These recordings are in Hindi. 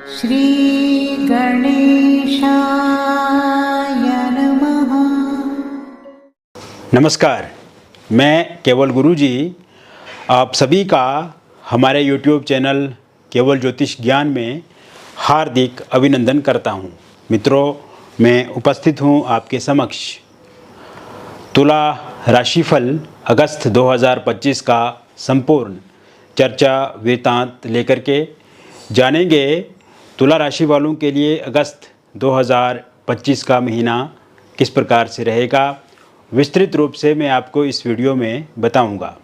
श्री गणेशाय नमः। नमस्कार, मैं केवल गुरुजी आप सभी का हमारे YouTube चैनल केवल ज्योतिष ज्ञान में हार्दिक अभिनंदन करता हूं। मित्रों, मैं उपस्थित हूं आपके समक्ष तुला राशिफल अगस्त 2025 का संपूर्ण चर्चा वृत्तांत लेकर के जानेंगे। तुला राशि वालों के लिए अगस्त 2025 का महीना किस प्रकार से रहेगा, विस्तृत रूप से मैं आपको इस वीडियो में बताऊंगा।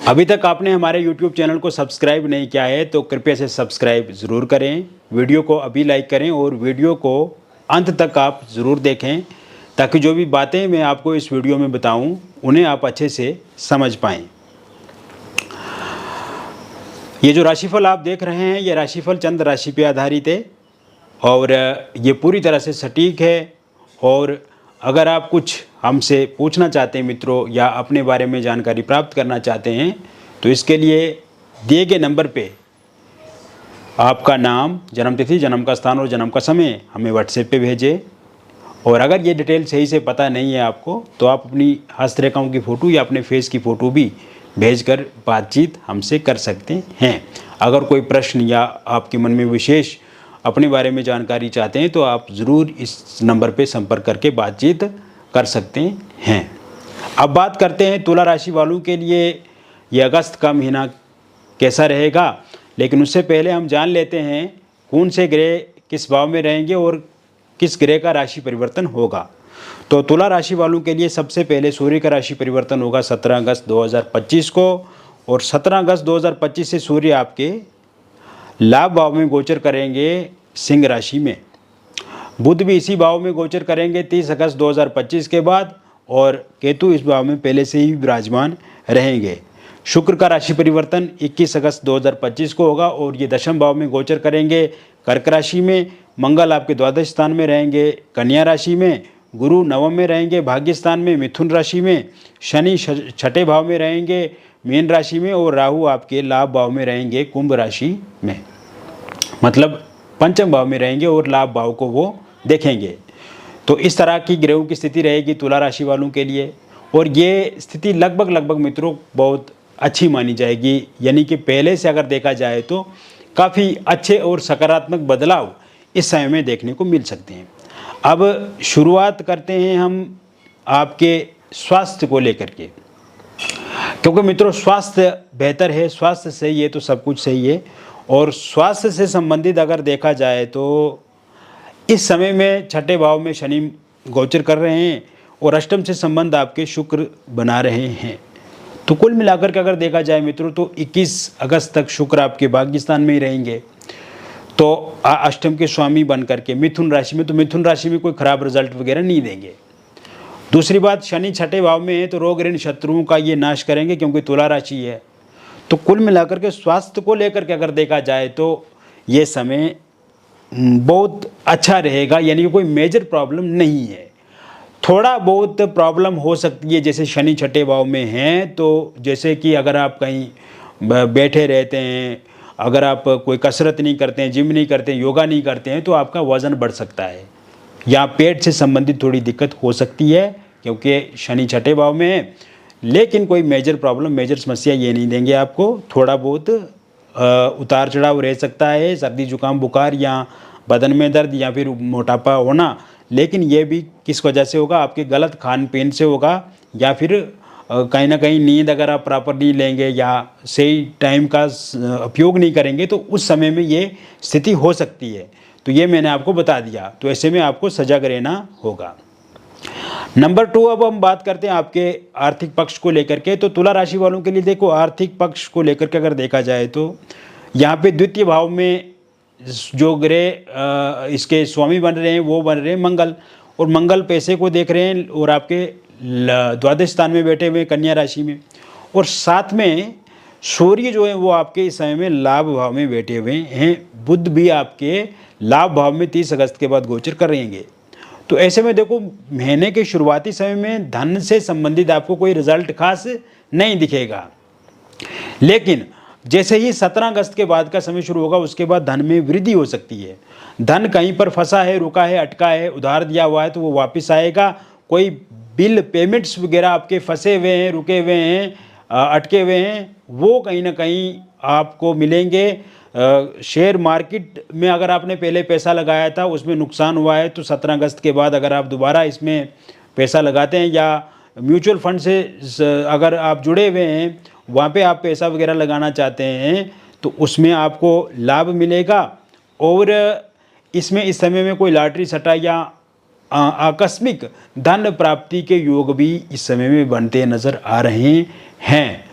अभी तक आपने हमारे YouTube चैनल को सब्सक्राइब नहीं किया है तो कृपया से सब्सक्राइब ज़रूर करें, वीडियो को अभी लाइक करें और वीडियो को अंत तक आप ज़रूर देखें ताकि जो भी बातें मैं आपको इस वीडियो में बताऊं उन्हें आप अच्छे से समझ पाएँ। ये जो राशिफल आप देख रहे हैं, ये राशिफल चंद्र राशि पे आधारित है और ये पूरी तरह से सटीक है। और अगर आप कुछ हमसे पूछना चाहते हैं मित्रों, या अपने बारे में जानकारी प्राप्त करना चाहते हैं, तो इसके लिए दिए गए नंबर पे आपका नाम, जन्मतिथि, जन्म का स्थान और जन्म का समय हमें व्हाट्सएप पे भेजें। और अगर ये डिटेल सही से पता नहीं है आपको तो आप अपनी हस्तरेखाओं की फ़ोटो या अपने फेस की फ़ोटो भी भेजकर बातचीत हमसे कर सकते हैं। अगर कोई प्रश्न या आपके मन में विशेष अपने बारे में जानकारी चाहते हैं तो आप ज़रूर इस नंबर पे संपर्क करके बातचीत कर सकते हैं। अब बात करते हैं तुला राशि वालों के लिए ये अगस्त का महीना कैसा रहेगा। लेकिन उससे पहले हम जान लेते हैं कौन से ग्रह किस भाव में रहेंगे और किस ग्रह का राशि परिवर्तन होगा। तो तुला राशि वालों के लिए सबसे पहले सूर्य का राशि परिवर्तन होगा 17 अगस्त 2025 को। और 17 अगस्त 2025 से सूर्य आपके लाभ भाव में गोचर करेंगे सिंह राशि में। बुध भी इसी भाव में गोचर करेंगे 30 अगस्त 2025 के बाद, और केतु इस भाव में पहले से ही विराजमान रहेंगे। शुक्र का राशि परिवर्तन 21 अगस्त 2025 को होगा और ये दशम भाव में गोचर करेंगे कर्क राशि में। मंगल आपके द्वादश स्थान में रहेंगे कन्या राशि में। गुरु नवम में रहेंगे भाग्य स्थान में मिथुन राशि में। शनि छठे भाव में रहेंगे मीन राशि में। और राहु आपके लाभ भाव में रहेंगे कुंभ राशि में, मतलब पंचम भाव में रहेंगे और लाभ भाव को वो देखेंगे। तो इस तरह की ग्रहों की स्थिति रहेगी तुला राशि वालों के लिए। और ये स्थिति लगभग मित्रों बहुत अच्छी मानी जाएगी, यानी कि पहले से अगर देखा जाए तो काफ़ी अच्छे और सकारात्मक बदलाव इस समय में देखने को मिल सकते हैं। अब शुरुआत करते हैं हम आपके स्वास्थ्य को लेकर के, क्योंकि मित्रों स्वास्थ्य बेहतर है, स्वास्थ्य सही है तो सब कुछ सही है। और स्वास्थ्य से संबंधित अगर देखा जाए तो इस समय में छठे भाव में शनि गोचर कर रहे हैं और अष्टम से संबंध आपके शुक्र बना रहे हैं। तो कुल मिलाकर के अगर देखा जाए मित्रों तो 21 अगस्त तक शुक्र आपके भाग्य स्थान में ही रहेंगे, तो अष्टम के स्वामी बन करके मिथुन राशि में, तो मिथुन राशि में कोई खराब रिजल्ट वगैरह नहीं देंगे। दूसरी बात, शनि छठे भाव में है तो रोग ऋण शत्रुओं का ये नाश करेंगे क्योंकि तुला राशि है। तो कुल मिलाकर के स्वास्थ्य को लेकर के अगर देखा जाए तो ये समय बहुत अच्छा रहेगा, यानी कि कोई मेजर प्रॉब्लम नहीं है। थोड़ा बहुत प्रॉब्लम हो सकती है, जैसे शनि छठे भाव में हैं तो जैसे कि अगर आप कहीं बैठे रहते हैं, अगर आप कोई कसरत नहीं करते हैं, जिम नहीं करते हैं, योगा नहीं करते हैं, तो आपका वज़न बढ़ सकता है या पेट से संबंधित थोड़ी दिक्कत हो सकती है क्योंकि शनि छठे भाव में है। लेकिन कोई मेजर प्रॉब्लम, मेजर समस्या ये नहीं देंगे आपको। थोड़ा बहुत उतार चढ़ाव रह सकता है, सर्दी जुकाम बुखार या बदन में दर्द या फिर मोटापा होना, लेकिन ये भी किस वजह से होगा, आपके गलत खान पीन से होगा या फिर कहीं ना कहीं नींद अगर आप प्रॉपर नहीं लेंगे या सही टाइम का उपयोग नहीं करेंगे तो उस समय में ये स्थिति हो सकती है। तो ये मैंने आपको बता दिया, तो ऐसे में आपको सजग रहना होगा। नंबर 2, अब हम बात करते हैं आपके आर्थिक पक्ष को लेकर के। तो तुला राशि वालों के लिए देखो, आर्थिक पक्ष को लेकर के अगर देखा जाए तो यहाँ पे द्वितीय भाव में जो ग्रह इसके स्वामी बन रहे हैं वो बन रहे हैं मंगल, और मंगल पैसे को देख रहे हैं और आपके द्वादश स्थान में बैठे हुए कन्या राशि में। और साथ में सूर्य जो है वो आपके इस समय में लाभ भाव में बैठे हुए हैं। बुध भी आपके लाभ भाव में 30 अगस्त के बाद गोचर कर रहेंगे। तो ऐसे में देखो, महीने के शुरुआती समय में धन से संबंधित आपको कोई रिजल्ट खास नहीं दिखेगा, लेकिन जैसे ही 17 अगस्त के बाद का समय शुरू होगा उसके बाद धन में वृद्धि हो सकती है। धन कहीं पर फंसा है, रुका है, अटका है, उधार दिया हुआ है तो वो वापस आएगा। कोई बिल पेमेंट्स वगैरह आपके फंसे हुए हैं, रुके हुए हैं, अटके हुए हैं, वो कहीं ना कहीं आपको मिलेंगे। शेयर मार्केट में अगर आपने पहले पैसा लगाया था उसमें नुकसान हुआ है तो 17 अगस्त के बाद अगर आप दोबारा इसमें पैसा लगाते हैं या म्यूचुअल फंड से अगर आप जुड़े हुए हैं, वहाँ पे आप पैसा वगैरह लगाना चाहते हैं तो उसमें आपको लाभ मिलेगा। और इसमें इस समय में कोई लॉटरी सट्टा या आकस्मिक धन प्राप्ति के योग भी इस समय में बनते नज़र आ रहे हैं।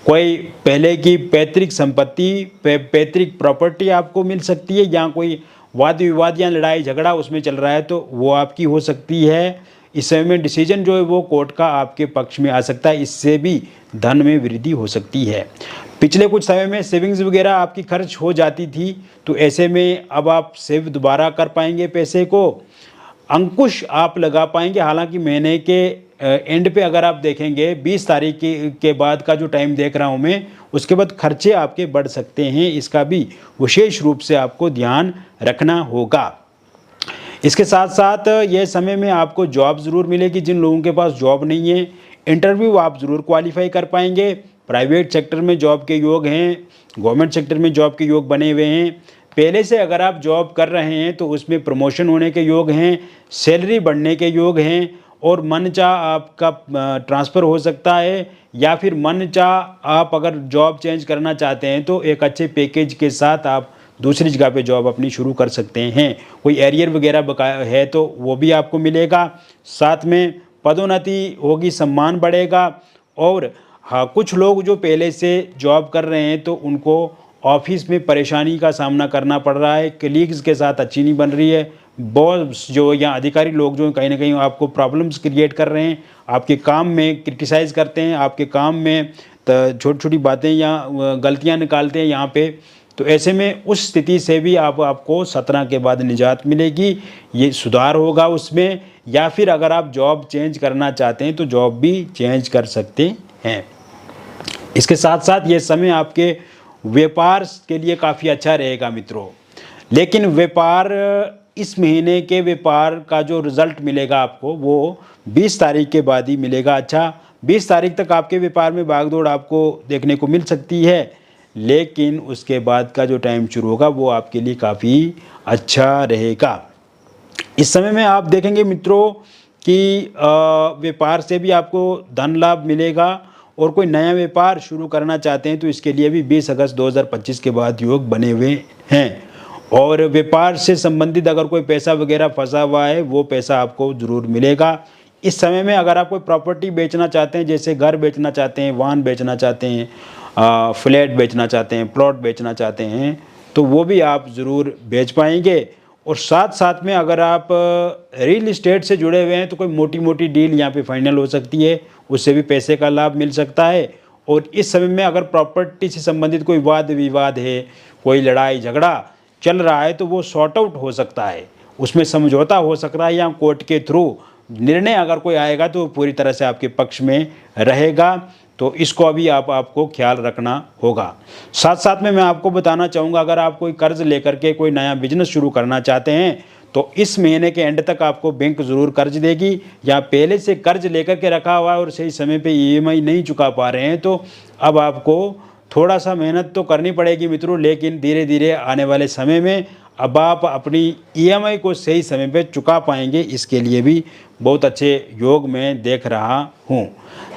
कोई पहले की पैतृक संपत्ति, पैतृक प्रॉपर्टी आपको मिल सकती है, या कोई वाद विवाद या लड़ाई झगड़ा उसमें चल रहा है तो वो आपकी हो सकती है। इस समय में डिसीजन जो है वो कोर्ट का आपके पक्ष में आ सकता है, इससे भी धन में वृद्धि हो सकती है। पिछले कुछ समय में सेविंग्स वगैरह आपकी खर्च हो जाती थी तो ऐसे में अब आप सेव दोबारा कर पाएंगे, पैसे को अंकुश आप लगा पाएंगे। हालांकि महीने के एंड पे अगर आप देखेंगे 20 तारीख के बाद का जो टाइम देख रहा हूँ मैं, उसके बाद खर्चे आपके बढ़ सकते हैं, इसका भी विशेष रूप से आपको ध्यान रखना होगा। इसके साथ साथ ये समय में आपको जॉब ज़रूर मिलेगी। जिन लोगों के पास जॉब नहीं है, इंटरव्यू आप ज़रूर क्वालिफाई कर पाएंगे। प्राइवेट सेक्टर में जॉब के योग हैं, गवर्नमेंट सेक्टर में जॉब के योग बने हुए हैं। पहले से अगर आप जॉब कर रहे हैं तो उसमें प्रमोशन होने के योग हैं, सैलरी बढ़ने के योग हैं, और मनचाह आपका ट्रांसफ़र हो सकता है, या फिर मनचाह आप अगर जॉब चेंज करना चाहते हैं तो एक अच्छे पैकेज के साथ आप दूसरी जगह पे जॉब अपनी शुरू कर सकते हैं। कोई एरियर वगैरह बकाया है तो वो भी आपको मिलेगा। साथ में पदोन्नति होगी, सम्मान बढ़ेगा। और हाँ, कुछ लोग जो पहले से जॉब कर रहे हैं तो उनको ऑफिस में परेशानी का सामना करना पड़ रहा है, कलीग्स के साथ अच्छी नहीं बन रही है, बॉस जो या अधिकारी लोग जो कहीं ना कहीं आपको प्रॉब्लम्स क्रिएट कर रहे हैं, आपके काम में क्रिटिसाइज़ करते हैं, आपके काम में छोटी छोटी बातें या गलतियां निकालते हैं यहाँ पे। तो ऐसे में उस स्थिति से भी आपको 17 के बाद निजात मिलेगी, ये सुधार होगा उसमें। या फिर अगर आप जॉब चेंज करना चाहते हैं तो जॉब भी चेंज कर सकते हैं। इसके साथ साथ ये समय आपके व्यापार के लिए काफ़ी अच्छा रहेगा मित्रों। लेकिन व्यापार, इस महीने के व्यापार का जो रिज़ल्ट मिलेगा आपको वो 20 तारीख के बाद ही मिलेगा। अच्छा, 20 तारीख तक आपके व्यापार में भागदौड़ आपको देखने को मिल सकती है, लेकिन उसके बाद का जो टाइम शुरू होगा वो आपके लिए काफ़ी अच्छा रहेगा। इस समय में आप देखेंगे मित्रों कि व्यापार से भी आपको धन लाभ मिलेगा, और कोई नया व्यापार शुरू करना चाहते हैं तो इसके लिए भी 20 अगस्त 2025 के बाद योग बने हुए हैं। और व्यापार से संबंधित अगर कोई पैसा वगैरह फंसा हुआ है वो पैसा आपको ज़रूर मिलेगा। इस समय में अगर आप कोई प्रॉपर्टी बेचना चाहते हैं, जैसे घर बेचना चाहते हैं, वाहन बेचना चाहते हैं, फ्लैट बेचना चाहते हैं, प्लॉट बेचना चाहते हैं, तो वो भी आप ज़रूर बेच पाएंगे। और साथ साथ में अगर आप रियल इस्टेट से जुड़े हुए हैं तो कोई मोटी मोटी डील यहाँ पे फाइनल हो सकती है, उससे भी पैसे का लाभ मिल सकता है। और इस समय में अगर प्रॉपर्टी से संबंधित कोई वाद विवाद है, कोई लड़ाई झगड़ा चल रहा है तो वो सॉर्ट आउट हो सकता है, उसमें समझौता हो सकता है, या कोर्ट के थ्रू निर्णय अगर कोई आएगा तो पूरी तरह से आपके पक्ष में रहेगा। तो इसको अभी आपको ख्याल रखना होगा। साथ साथ में मैं आपको बताना चाहूँगा, अगर आप कोई कर्ज लेकर के कोई नया बिजनेस शुरू करना चाहते हैं तो इस महीने के एंड तक आपको बैंक ज़रूर कर्ज देगी, या पहले से कर्ज लेकर के रखा हुआ है और सही समय पे ईएमआई नहीं चुका पा रहे हैं तो अब आपको थोड़ा सा मेहनत तो करनी पड़ेगी मित्रों, लेकिन धीरे धीरे आने वाले समय में अब आप अपनी ईएमआई को सही समय पे चुका पाएंगे। इसके लिए भी बहुत अच्छे योग मैं देख रहा हूँ।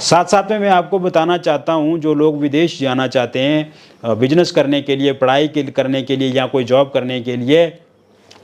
साथ साथ में मैं आपको बताना चाहता हूँ, जो लोग विदेश जाना चाहते हैं बिजनेस करने के लिए, पढ़ाई करने के लिए, या कोई जॉब करने के लिए,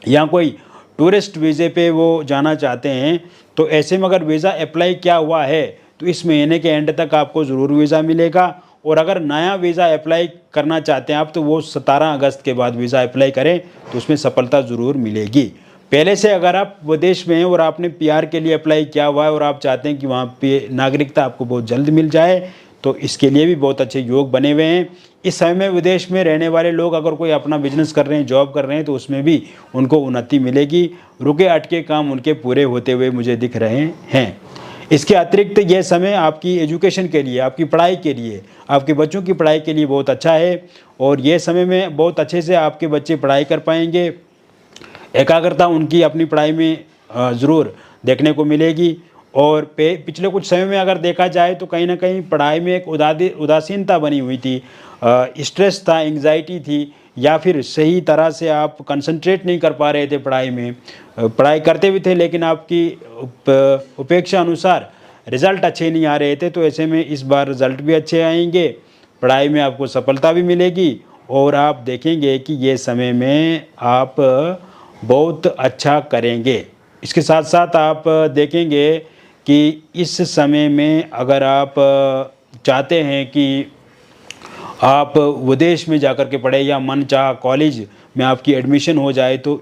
या कोई टूरिस्ट वीज़े पे वो जाना चाहते हैं, तो ऐसे में अगर वीज़ा अप्लाई किया हुआ है तो इस महीने के एंड तक आपको ज़रूर वीज़ा मिलेगा। और अगर नया वीज़ा अप्लाई करना चाहते हैं आप तो वो 17 अगस्त के बाद वीज़ा अप्लाई करें तो उसमें सफलता ज़रूर मिलेगी। पहले से अगर आप विदेश में हैं और आपने पीआर के लिए अप्लाई किया हुआ है और आप चाहते हैं कि वहाँ पे नागरिकता आपको बहुत जल्द मिल जाए तो इसके लिए भी बहुत अच्छे योग बने हुए हैं। इस समय में विदेश में रहने वाले लोग अगर कोई अपना बिजनेस कर रहे हैं, जॉब कर रहे हैं, तो उसमें भी उनको उन्नति मिलेगी। रुके अटके काम उनके पूरे होते हुए मुझे दिख रहे हैं। इसके अतिरिक्त यह समय आपकी एजुकेशन के लिए, आपकी पढ़ाई के लिए, आपके बच्चों की पढ़ाई के लिए बहुत अच्छा है और ये समय में बहुत अच्छे से आपके बच्चे पढ़ाई कर पाएंगे। एकाग्रता उनकी अपनी पढ़ाई में ज़रूर देखने को मिलेगी। और पिछले कुछ समय में अगर देखा जाए तो कहीं ना कहीं पढ़ाई में एक उदासीनता बनी हुई थी, स्ट्रेस था, एंग्जाइटी थी, या फिर सही तरह से आप कंसंट्रेट नहीं कर पा रहे थे पढ़ाई में। पढ़ाई करते भी थे लेकिन आपकी उपेक्षा अनुसार रिज़ल्ट अच्छे नहीं आ रहे थे। तो ऐसे में इस बार रिज़ल्ट भी अच्छे आएंगे, पढ़ाई में आपको सफलता भी मिलेगी और आप देखेंगे कि ये समय में आप बहुत अच्छा करेंगे। इसके साथ साथ आप देखेंगे कि इस समय में अगर आप चाहते हैं कि आप विदेश में जाकर के पढ़े या मन चाह कॉलेज में आपकी एडमिशन हो जाए तो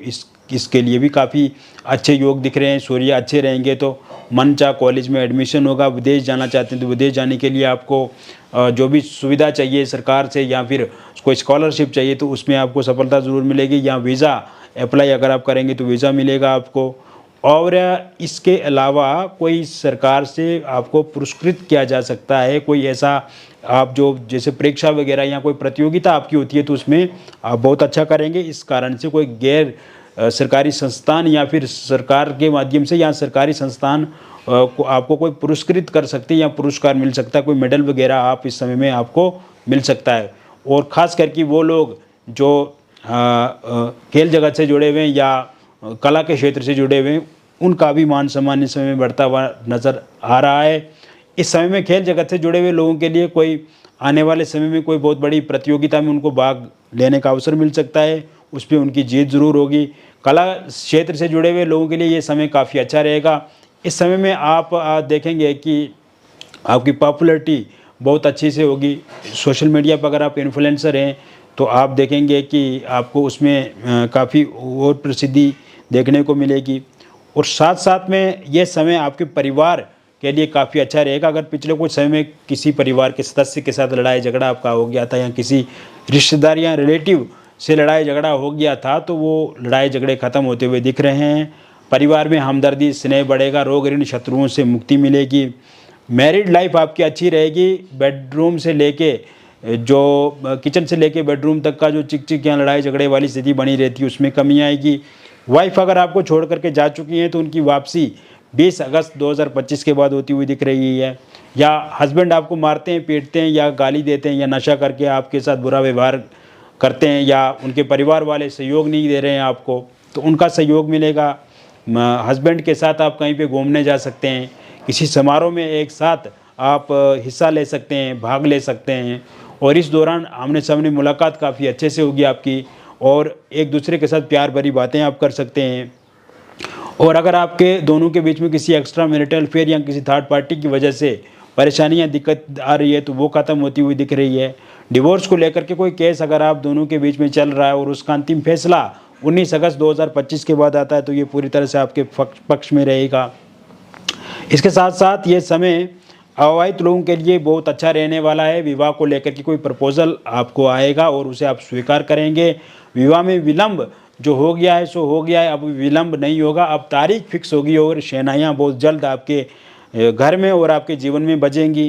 इसके लिए भी काफ़ी अच्छे योग दिख रहे हैं। सूर्य अच्छे रहेंगे तो मन चाह कॉलेज में एडमिशन होगा। विदेश जाना चाहते हैं तो विदेश जाने के लिए आपको जो भी सुविधा चाहिए सरकार से या फिर कोई स्कॉलरशिप चाहिए तो उसमें आपको सफलता ज़रूर मिलेगी। या वीज़ा अप्लाई अगर आप करेंगे तो वीज़ा मिलेगा आपको। और इसके अलावा कोई सरकार से आपको पुरस्कृत किया जा सकता है, कोई ऐसा आप जो जैसे परीक्षा वगैरह या कोई प्रतियोगिता आपकी होती है तो उसमें आप बहुत अच्छा करेंगे। इस कारण से कोई गैर सरकारी संस्थान या फिर सरकार के माध्यम से या सरकारी संस्थान को आपको कोई पुरस्कृत कर सकते हैं या पुरस्कार मिल सकता है, कोई मेडल वगैरह आप इस समय में आपको मिल सकता है। और ख़ास करके वो लोग जो खेल जगत से जुड़े हुए हैं या कला के क्षेत्र से जुड़े हुए हैं उनका भी मान सम्मान इस समय में बढ़ता हुआ नज़र आ रहा है। इस समय में खेल जगत से जुड़े हुए लोगों के लिए कोई आने वाले समय में कोई बहुत बड़ी प्रतियोगिता में उनको भाग लेने का अवसर मिल सकता है, उस पर उनकी जीत ज़रूर होगी। कला क्षेत्र से जुड़े हुए लोगों के लिए ये समय काफ़ी अच्छा रहेगा। इस समय में आप देखेंगे कि आपकी पॉपुलैरिटी बहुत अच्छी से होगी। सोशल मीडिया पर अगर आप इन्फ्लुएंसर हैं तो आप देखेंगे कि आपको उसमें काफ़ी और प्रसिद्धि देखने को मिलेगी। और साथ साथ में ये समय आपके परिवार के लिए काफ़ी अच्छा रहेगा। अगर पिछले कुछ समय में किसी परिवार के सदस्य के साथ लड़ाई झगड़ा आपका हो गया था या किसी रिश्तेदार या रिलेटिव से लड़ाई झगड़ा हो गया था तो वो लड़ाई झगड़े ख़त्म होते हुए दिख रहे हैं। परिवार में हमदर्दी, स्नेह बढ़ेगा, रोग ऋण शत्रुओं से मुक्ति मिलेगी। मैरिड लाइफ आपकी अच्छी रहेगी। बेडरूम से लेके जो किचन से लेके बेडरूम तक का जो चिक या लड़ाई झगड़े वाली स्थिति बनी रहती है उसमें कमी आएगी। वाइफ अगर आपको छोड़ करके जा चुकी हैं तो उनकी वापसी 20 अगस्त 2025 के बाद होती हुई दिख रही है। या हस्बैंड आपको मारते हैं, पीटते हैं या गाली देते हैं या नशा करके आपके साथ बुरा व्यवहार करते हैं या उनके परिवार वाले सहयोग नहीं दे रहे हैं आपको तो उनका सहयोग मिलेगा। हस्बैंड के साथ आप कहीं पे घूमने जा सकते हैं, किसी समारोह में एक साथ आप हिस्सा ले सकते हैं, भाग ले सकते हैं और इस दौरान आमने सामने मुलाकात काफ़ी अच्छे से होगी आपकी और एक दूसरे के साथ प्यार भरी बातें आप कर सकते हैं। और अगर आपके दोनों के बीच में किसी एक्स्ट्रा मैरिटल अफेयर या किसी थर्ड पार्टी की वजह से परेशानियां दिक्कत आ रही है तो वो ख़त्म होती हुई दिख रही है। डिवोर्स को लेकर के कोई केस अगर आप दोनों के बीच में चल रहा है और उसका अंतिम फैसला 19 अगस्त 2025 के बाद आता है तो ये पूरी तरह से आपके पक्ष में रहेगा। इसके साथ साथ ये समय अविवाहित लोगों के लिए बहुत अच्छा रहने वाला है। विवाह को लेकर के कोई प्रपोजल आपको आएगा और उसे आप स्वीकार करेंगे। विवाह में विलंब जो हो गया है सो हो गया है, अब विलंब नहीं होगा, अब तारीख फिक्स होगी और शहनाइयाँ बहुत जल्द आपके घर में और आपके जीवन में बजेंगी।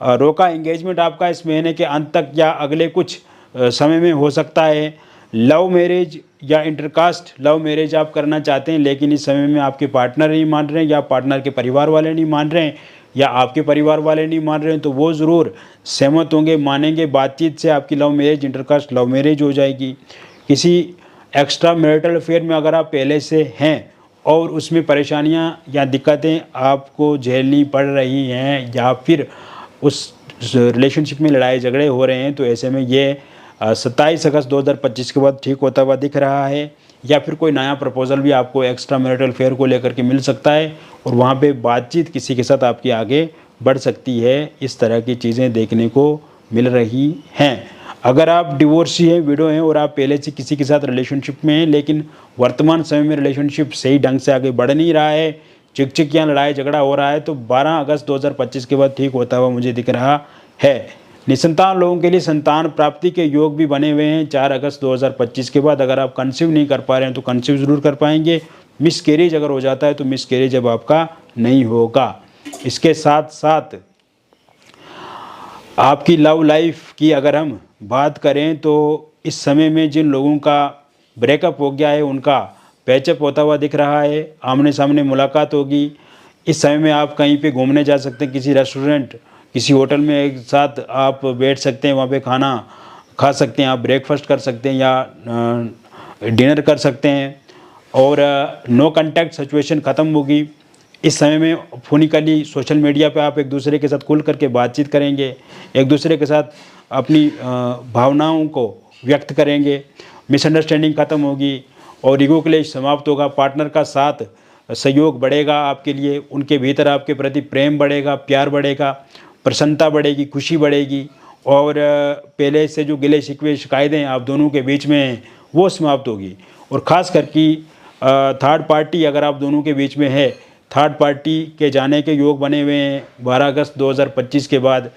रोका एंगेजमेंट आपका इस महीने के अंत तक या अगले कुछ समय में हो सकता है। लव मैरिज या इंटरकास्ट लव मैरिज आप करना चाहते हैं लेकिन इस समय में आपके पार्टनर नहीं मान रहे हैं या पार्टनर के परिवार वाले नहीं मान रहे हैं या आपके परिवार वाले नहीं मान रहे हैं तो वो ज़रूर सहमत होंगे, मानेंगे। बातचीत से आपकी love marriage, intercaste love marriage हो जाएगी। किसी एक्स्ट्रा मैरिटल अफेयर में अगर आप पहले से हैं और उसमें परेशानियां या दिक्कतें आपको झेलनी पड़ रही हैं या फिर उस रिलेशनशिप में लड़ाई झगड़े हो रहे हैं तो ऐसे में ये 27 अगस्त 2025 के बाद ठीक होता हुआ दिख रहा है। या फिर कोई नया प्रपोजल भी आपको एक्स्ट्रा मैरिटल अफेयर को लेकर के मिल सकता है और वहाँ पे बातचीत किसी के साथ आपकी आगे बढ़ सकती है। इस तरह की चीज़ें देखने को मिल रही हैं। अगर आप डिवोर्सी हैं, विडो हैं और आप पहले से किसी के साथ रिलेशनशिप में हैं लेकिन वर्तमान समय में रिलेशनशिप सही ढंग से आगे बढ़ नहीं रहा है, चिक या लड़ाई झगड़ा हो रहा है तो 12 अगस्त 2025 के बाद ठीक होता हुआ मुझे दिख रहा है। निसंतान लोगों के लिए संतान प्राप्ति के योग भी बने हुए हैं 4 अगस्त 2025 के बाद। अगर आप कंसीव नहीं कर पा रहे हैं तो कंसीव ज़रूर कर पाएंगे। मिस कैरेज अगर हो जाता है तो मिस कैरेज अब आपका नहीं होगा। इसके साथ साथ आपकी लव लाइफ की अगर हम बात करें तो इस समय में जिन लोगों का ब्रेकअप हो गया है उनका पैचअप होता हुआ दिख रहा है, आमने सामने मुलाकात होगी। इस समय में आप कहीं पे घूमने जा सकते हैं, किसी रेस्टोरेंट, किसी होटल में एक साथ आप बैठ सकते हैं, वहाँ पे खाना खा सकते हैं, आप ब्रेकफास्ट कर सकते हैं या डिनर कर सकते हैं। और नो कांटेक्ट सिचुएशन ख़त्म होगी। इस समय में फोनिकली सोशल मीडिया पे आप एक दूसरे के साथ खुल करके बातचीत करेंगे, एक दूसरे के साथ अपनी भावनाओं को व्यक्त करेंगे, मिसअंडरस्टैंडिंग ख़त्म होगी और ईगो क्लेश समाप्त होगा। पार्टनर का साथ सहयोग बढ़ेगा आपके लिए, उनके भीतर आपके प्रति प्रेम बढ़ेगा, प्यार बढ़ेगा, प्रसन्नता बढ़ेगी, खुशी बढ़ेगी और पहले से जो गिले शिकवे शिकायतें आप दोनों के बीच में हैं वो समाप्त होगी। और ख़ास करके थर्ड पार्टी अगर आप दोनों के बीच में है, थर्ड पार्टी के जाने के योग बने हुए हैं 12 अगस्त 2025 के बाद।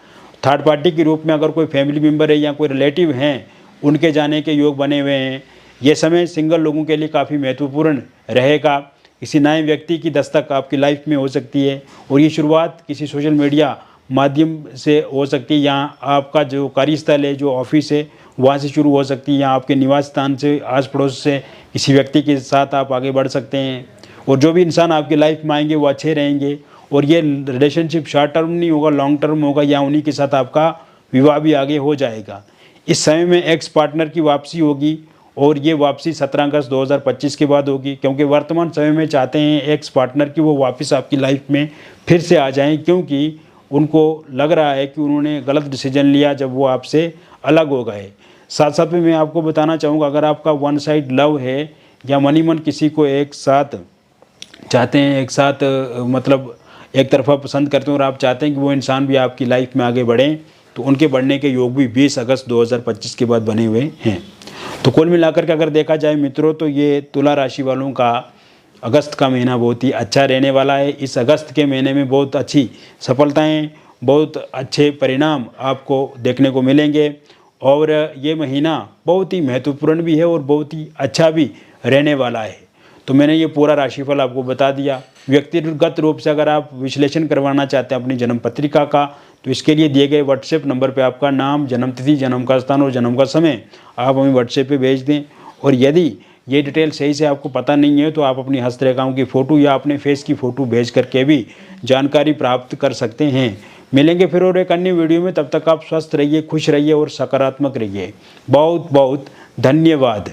थर्ड पार्टी के रूप में अगर कोई फैमिली मेम्बर है या कोई रिलेटिव हैं उनके जाने के योग बने हुए हैं। ये समय सिंगल लोगों के लिए काफ़ी महत्वपूर्ण रहेगा। किसी नए व्यक्ति की दस्तक आपकी लाइफ में हो सकती है और ये शुरुआत किसी सोशल मीडिया माध्यम से हो सकती है, या आपका जो कार्यस्थल है, जो ऑफिस है, वहाँ से शुरू हो सकती है, या आपके निवास स्थान से, आस पड़ोस से किसी व्यक्ति के साथ आप आगे बढ़ सकते हैं। और जो भी इंसान आपकी लाइफ में आएंगे वो अच्छे रहेंगे और ये रिलेशनशिप शॉर्ट टर्म नहीं होगा, लॉन्ग टर्म होगा, या उन्हीं के साथ आपका विवाह भी आगे हो जाएगा। इस समय में एक्स पार्टनर की वापसी होगी और ये वापसी 17 अगस्त 2025 के बाद होगी, क्योंकि वर्तमान समय में चाहते हैं एक्स पार्टनर की वो वापस आपकी लाइफ में फिर से आ जाएं, क्योंकि उनको लग रहा है कि उन्होंने गलत डिसीजन लिया जब वो आपसे अलग हो गए। साथ साथ में मैं आपको बताना चाहूँगा, अगर आपका वन साइड लव है या मन ही मन किसी को एक साथ चाहते हैं, एक साथ मतलब एक तरफा पसंद करते हैं और आप चाहते हैं कि वो इंसान भी आपकी लाइफ में आगे बढ़ें, तो उनके बढ़ने के योग भी 20 अगस्त 2025 के बाद बने हुए हैं। तो कुल मिलाकर के अगर देखा जाए मित्रों, तो ये तुला राशि वालों का अगस्त का महीना बहुत ही अच्छा रहने वाला है। इस अगस्त के महीने में बहुत अच्छी सफलताएं, बहुत अच्छे परिणाम आपको देखने को मिलेंगे और ये महीना बहुत ही महत्वपूर्ण भी है और बहुत ही अच्छा भी रहने वाला है। तो मैंने ये पूरा राशिफल आपको बता दिया। व्यक्तिगत रूप से अगर आप विश्लेषण करवाना चाहते हैं अपनी जन्म पत्रिका का, तो इसके लिए दिए गए व्हाट्सएप नंबर पे आपका नाम, जन्म तिथि, जन्म का स्थान और जन्म का समय आप हमें व्हाट्सएप पे भेज दें। और यदि ये डिटेल सही से आपको पता नहीं है तो आप अपनी हस्तरेखाओं की फ़ोटो या अपने फेस की फ़ोटो भेज करके भी जानकारी प्राप्त कर सकते हैं। मिलेंगे फिर और एक अन्य वीडियो में, तब तक आप स्वस्थ रहिए, खुश रहिए और सकारात्मक रहिए। बहुत बहुत धन्यवाद।